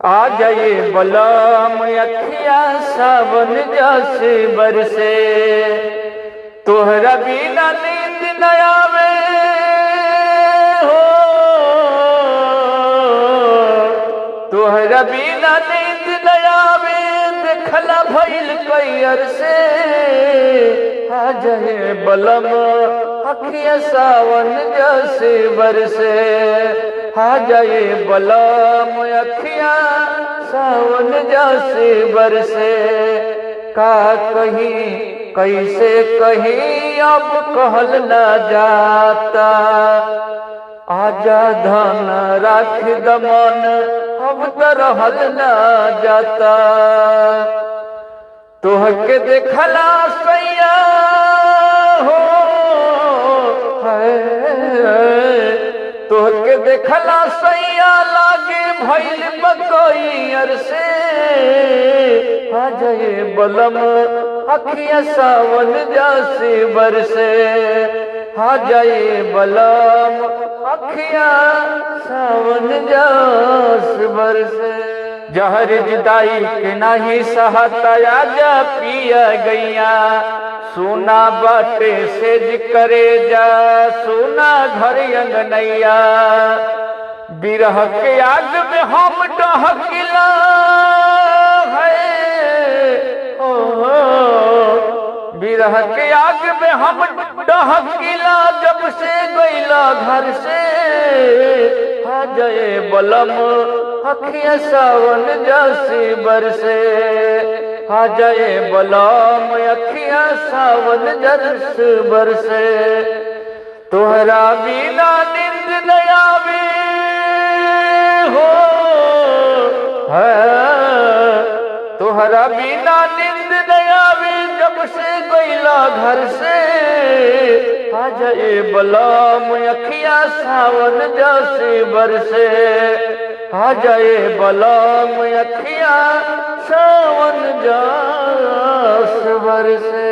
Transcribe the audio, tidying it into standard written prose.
आ जाए बलम अखिया सावन जैसे बरसे, तोहरा बिना नींद न आवे हो, तोहरा बिना नींद न आवे, देखला भइल कई से। आ जाए बलम अखिया सावन जैसे बरसे, आ जाए बलम अखिया सावन जैसे बरसे। का कहीं कैसे कहीं अब कहल न जाता, आजा धन राख दमन अब तो रहल न जाता। तोहके देखला सैया हो है, तोहके देखला सैया लागे भइल बकैयर से। आ जाए बलम अखिया सावन जैसे बरसे, आ जाए बलम अखिया सावन जैसे बरसे। जहर जुदाई के नहीं सहता, आजा पिया गैया, सोना बाटे सेज करे जा, सोना घर अंगनैया। बिरह के आग में हम डहकिला है, बिरह के आग में हम डहकिला, जब से गैला घर से। आ जाए बलम अखिया सावन जैसे बरसे, आ जाए बलम अखिया सावन जैसे बरसे। तोहरा बिना नींद न आवे हो है, तोहरा बिना नींद न आवे, जब से गैला घर से। आ जाए बलम अखिया सावन जैसे बरसे, आ जाए बलम अखिया सावन जैसे बरसे।